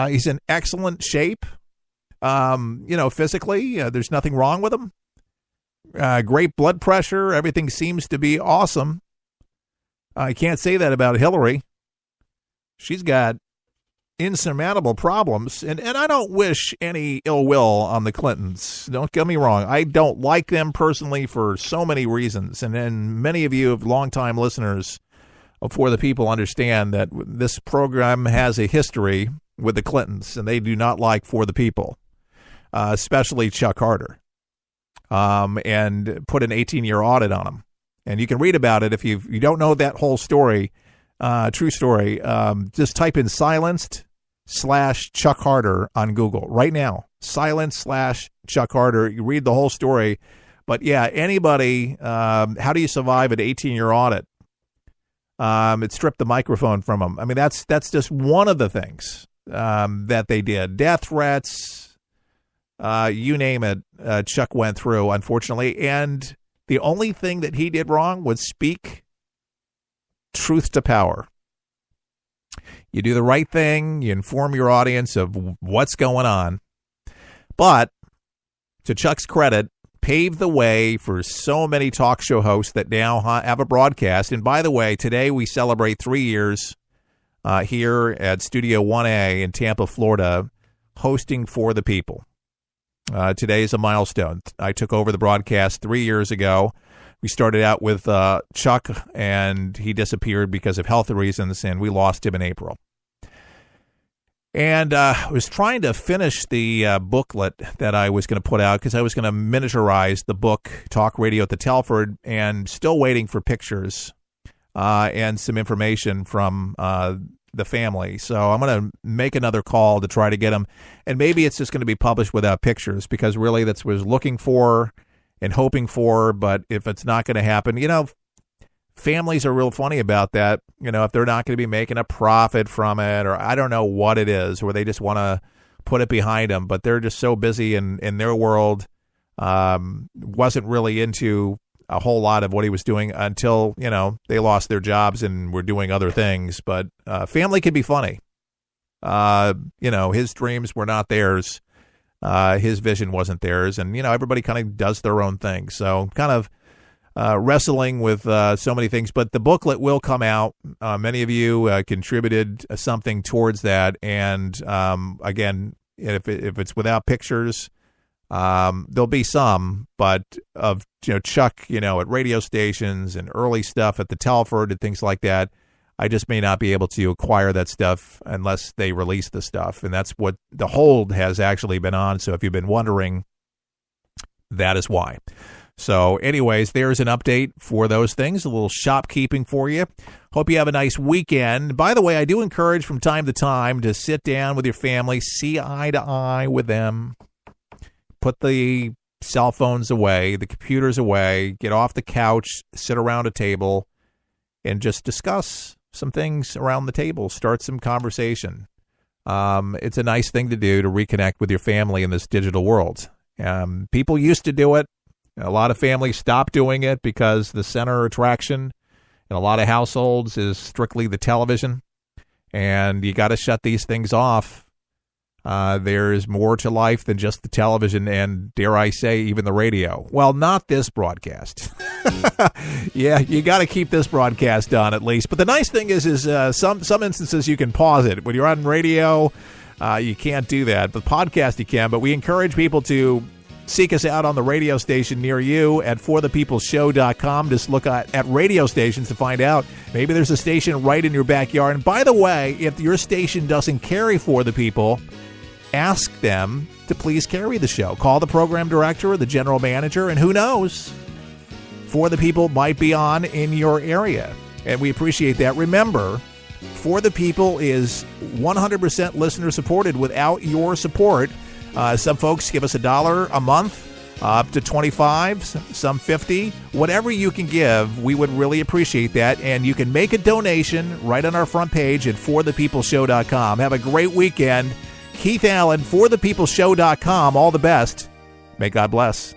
He's in excellent shape. Physically, there's nothing wrong with him. Great blood pressure. Everything seems to be awesome. I can't say that about Hillary. She's got insurmountable problems, and I don't wish any ill will on the Clintons. Don't get me wrong. I don't like them personally for so many reasons, and many of you, longtime listeners of For the People, understand that this program has a history with the Clintons, and they do not like For the People, especially Chuck Harder, and put an 18-year audit on him. And you can read about it if you don't know that whole story, true story. Just type in silenced/Chuck Harder on Google right now. Silence/Chuck Harder. You read the whole story. But yeah, anybody, how do you survive an 18-year audit? It stripped the microphone from them. I mean, that's just one of the things that they did. Death threats, you name it, Chuck went through, unfortunately. And the only thing that he did wrong was speak truth to power. You do the right thing. You inform your audience of what's going on. But to Chuck's credit, paved the way for so many talk show hosts that now have a broadcast. And by the way, today we celebrate 3 years here at Studio 1A in Tampa, Florida, hosting For the People. Today is a milestone. I took over the broadcast 3 years ago. We started out with Chuck, and he disappeared because of health reasons, and we lost him in April. And I was trying to finish the booklet that I was going to put out because I was going to miniaturize the book, Talk Radio at the Telford, and still waiting for pictures and some information from the family. So I'm going to make another call to try to get them. And maybe it's just going to be published without pictures because really that's what I was looking for and hoping for. But if it's not going to happen, families are real funny about that. If they're not going to be making a profit from it, or I don't know what it is, where they just want to put it behind them, but they're just so busy in their world, wasn't really into a whole lot of what he was doing until, they lost their jobs and were doing other things. But family can be funny. His dreams were not theirs. His vision wasn't theirs. And, everybody kind of does their own thing. So kind of wrestling with so many things. But the booklet will come out. Many of you contributed something towards that. And, again, if it's without pictures, there'll be some, but of Chuck, at radio stations and early stuff at the Telford and things like that, I just may not be able to acquire that stuff unless they release the stuff, and that's what the hold has actually been on. So if you've been wondering, that is why. So anyways, there's an update for those things, a little shopkeeping for you. Hope you have a nice weekend. By the way, I do encourage from time to time to sit down with your family, see eye to eye with them. Put the cell phones away, the computers away, get off the couch, sit around a table, and just discuss some things around the table. Start some conversation. It's a nice thing to do to reconnect with your family in this digital world. People used to do it. A lot of families stopped doing it because the center attraction in a lot of households is strictly the television, and you got to shut these things off. There is more to life than just the television and, dare I say, even the radio. Well, not this broadcast. Yeah, you got to keep this broadcast on at least. But the nice thing is some instances you can pause it. When you're on radio, you can't do that. But podcast you can. But we encourage people to seek us out on the radio station near you at forthepeopleshow.com. Just look at radio stations to find out. Maybe there's a station right in your backyard. And by the way, if your station doesn't carry For the People, ask them to please carry the show. Call the program director or the general manager, and who knows, For the People might be on in your area. And we appreciate that. Remember, For the People is 100% listener supported. Without your support, some folks give us $1 a month, up to $25, some $50. Whatever you can give, we would really appreciate that. And you can make a donation right on our front page at forthepeopleshow.com. Have a great weekend. Keith Allen, forthepeopleshow.com. All the best. May God bless.